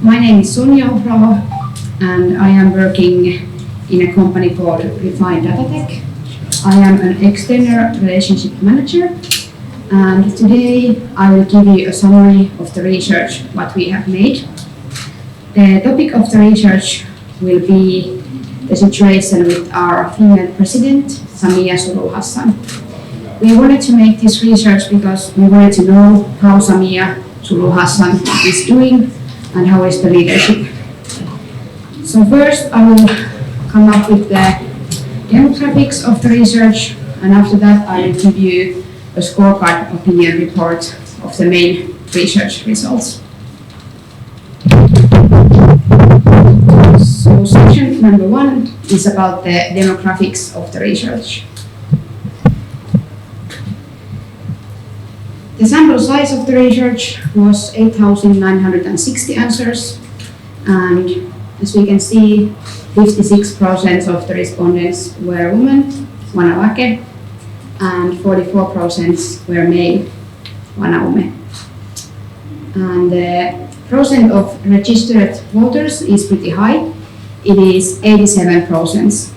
My name is Samia and I am working in a company called Refine Data Tech. I am an external relationship manager, and today I will give you a summary of the research what we have made. The topic of the research will be the situation with our female president, Samia Suluhu Hassan. We wanted to make this research because we wanted to know how Samia Suluhu Hassan is doing and how is the leadership. So first I will come up with the demographics of the research, and after that I will give you a scorecard opinion report of the main research results. So section number 1 is about the demographics of the research. The sample size of the research was 8,960 answers, and as we can see, 56% of the respondents were women, wanawake, and 44% were male, wanaume. And the percent of registered voters is pretty high. It is 87%.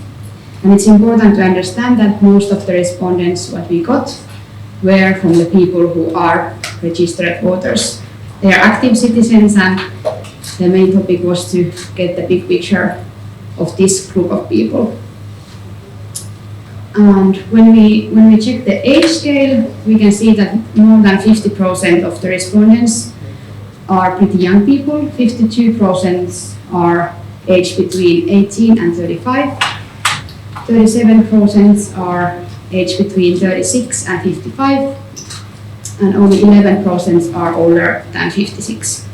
And it's important to understand that most of the respondents what we got were from the people who are registered voters. They are active citizens, and the main topic was to get the big picture of this group of people. And when we check the age scale, we can see that more than 50% of the respondents are pretty young people. 52% are aged between 18 and 35. 37% are aged between 36 and 55, and only 11% are older than 56.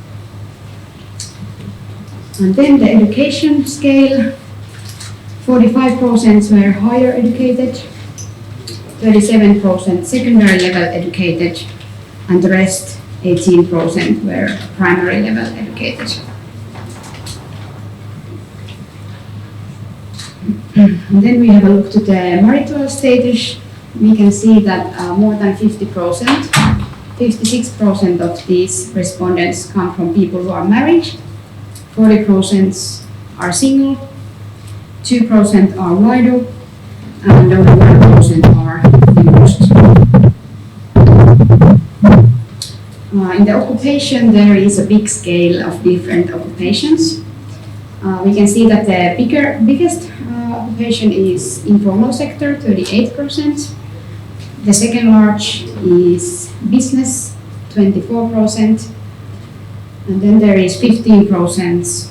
And then the education scale, 45% were higher educated, 37% secondary level educated, and the rest, 18%, were primary level educated. And then we have a look to the marital status. We can see that more than 50%, 56% of these respondents come from people who are married, 40% are single, 2% are widow, and only 1% are divorced. In the occupation, there is a big scale of different occupations. We can see that the biggest occupation is informal sector, 38%. The second large is business, 24%. And then there is 15%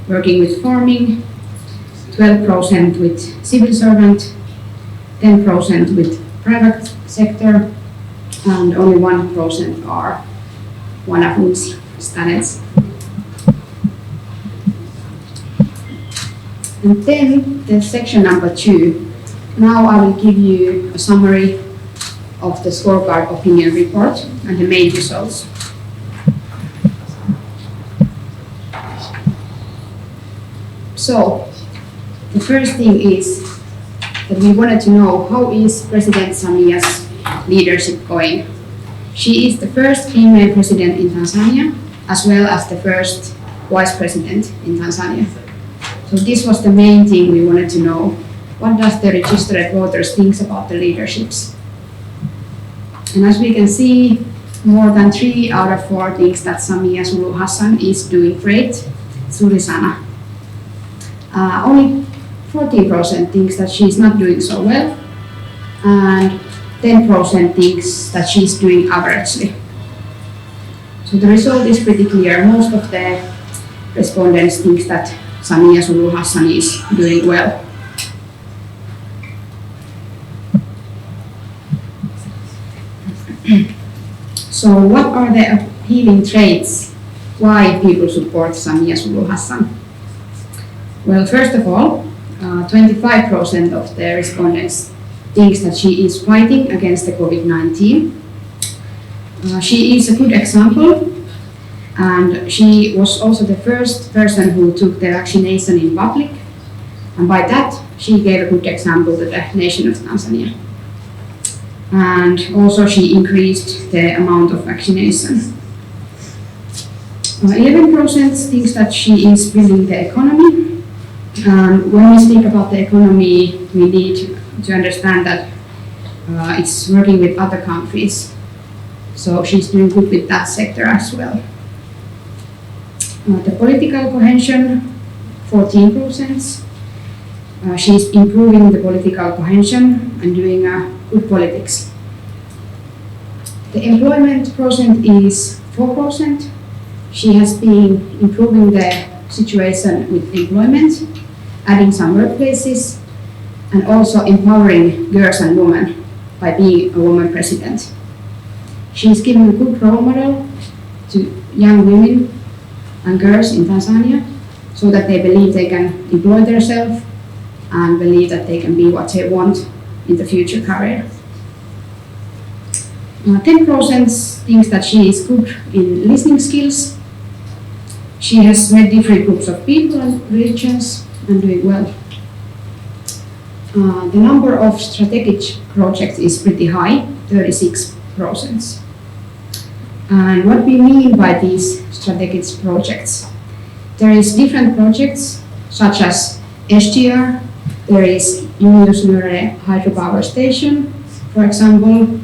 working with farming, 12% with civil servant, 10% with private sector, and only 1% are vanhemmuus students. And then the section number 2. Now I will give you a summary of the scorecard opinion report and the main results. So the first thing is that we wanted to know how is President Samia's leadership going. She is the first female president in Tanzania, as well as the first vice president in Tanzania. So this was the main thing we wanted to know. What does the registered voters think about the leaderships? And as we can see, more than 3 out of 4 thinks that Samia Suluhu Hassan is doing great. Suuri sana. Only 14% thinks that she's not doing so well, and 10% thinks that she's doing averagely. So the result is pretty clear. Most of the respondents think that Samia Suluhu Hassan is doing well. So what are the appealing traits why people support Samia Suluhu Hassan? Well, first of all, 25% of the respondents thinks that she is fighting against the COVID-19. She is a good example, and she was also the first person who took the vaccination in public, and by that she gave a good example to the nation of Tanzania. And also she increased the amount of vaccination. 11% thinks that she is building the economy. When we speak about the economy, we need to understand that it's working with other countries. So she's doing good with that sector as well. The political cohesion, 14%. She's improving the political cohesion and doing good politics. The employment percent is 4%. She has been improving the situation with employment, adding some workplaces, and also empowering girls and women by being a woman president. She is giving a good role model to young women and girls in Tanzania so that they believe they can employ themselves and believe that they can be what they want in the future career. 10% thinks that she is good in listening skills. She has met different groups of people and religions and doing well. The number of strategic projects is pretty high, 36%. And what we mean by these strategic projects? There is different projects such as SGR, there is Julius-Nyerere hydropower station, for example,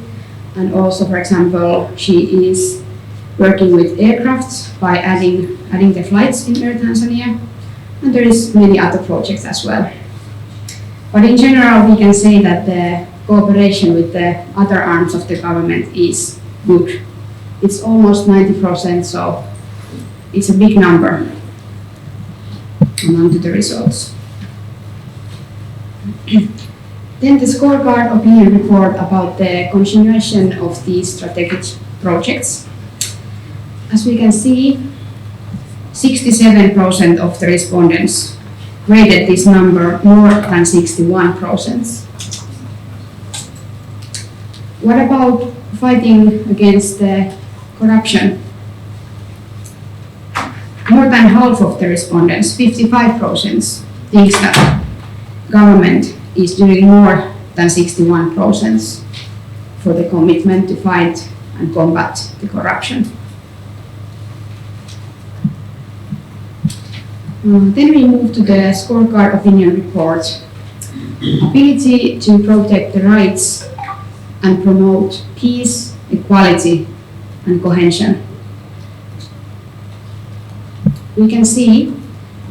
and also, for example, she is working with aircrafts by adding the flights in Air Tanzania, and there is many other projects as well. But in general, we can say that the cooperation with the other arms of the government is good. It's almost 90%, so it's a big number among the results. Then the scorecard opinion report about the continuation of these strategic projects. As we can see, 67% of the respondents rated this number more than 61%. What about fighting against the corruption? More than half of the respondents, 55%, thinks that government is doing more than 61% for the commitment to fight and combat the corruption. Then we move to the scorecard opinion report. Ability to protect the rights and promote peace, equality, and cohesion. We can see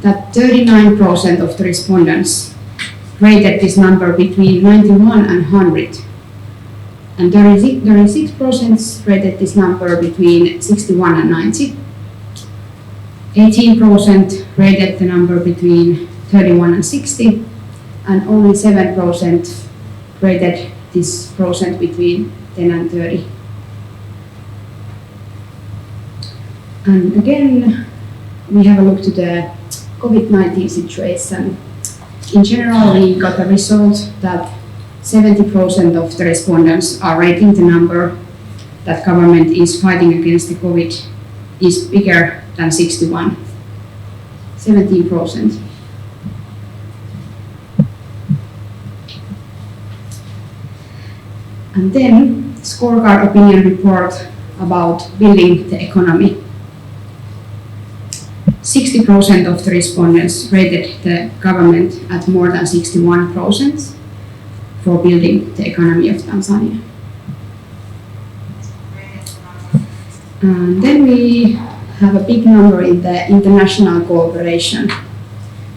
that 39% of the respondents rated this number between 91 and 100, and 36% rated this number between 61 and 90. 18% rated the number between 31 and 60, and only 7% rated this percent between 10 and 30. And again, we have a look to the COVID-19 situation. In general, we got a result that 70% of the respondents are rating the number that government is fighting against the COVID is bigger than 61, 17%. And then scorecard opinion report about building the economy. 60% of the respondents rated the government at more than 61% for building the economy of Tanzania. And then we have a big number in the international cooperation.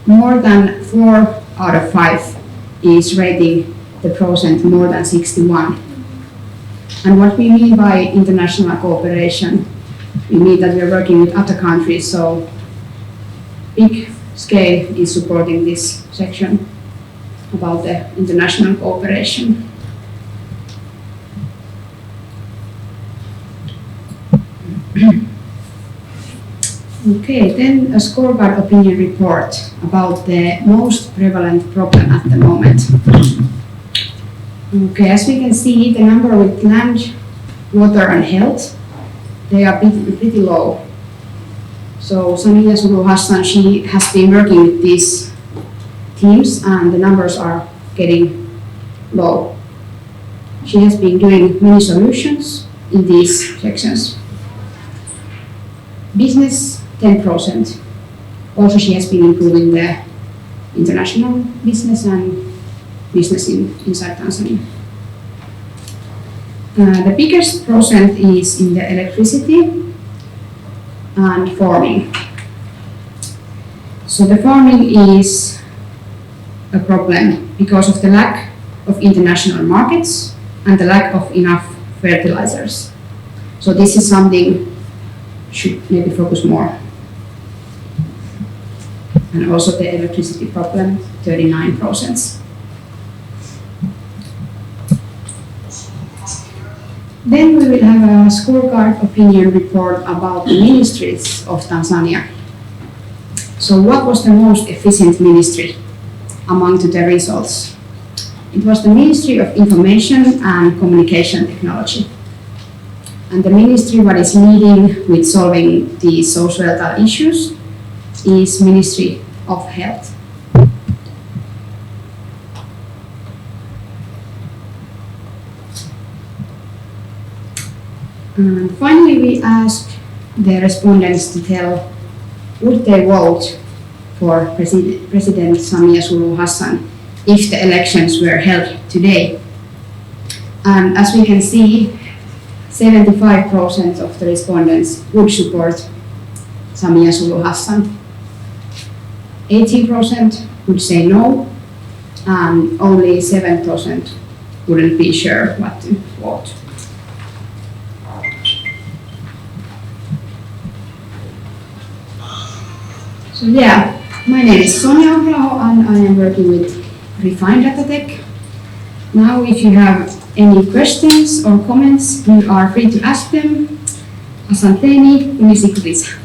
More than 4 out of 5 is rating the percent more than 61. And what we mean by international cooperation, we mean that we're working with other countries, so big scale is supporting this section about the international cooperation. Okay, then a scorecard opinion report about the most prevalent problem at the moment. Okay, as we can see, the number with land, water and health, they are pretty low. So Samia Hassan, she has been working with these teams and the numbers are getting low. She has been doing many solutions in these sections. Business 10%. Also, she has been improving the international business and business inside Tanzania. The biggest percent is in the electricity and farming. So the farming is a problem because of the lack of international markets and the lack of enough fertilizers. So this is something should maybe focus more. And also the electricity problem, 39%. Then we will have a scorecard opinion report about the ministries of Tanzania. So what was the most efficient ministry among the results? It was the Ministry of Information and Communication Technology. And the ministry what is leading with solving the societal issues is Ministry of Health. And finally, we asked the respondents to tell would they vote for President Samia Suluhu Hassan if the elections were held today. And as we can see, 75% of the respondents would support Samia Suluhu Hassan. 18% would say no, and only 7% wouldn't be sure what to vote. So yeah, my name is Samia and I am working with Refined Data Tech. Now if you have any questions or comments, you are free to ask them. Asanteni, unisikiliza.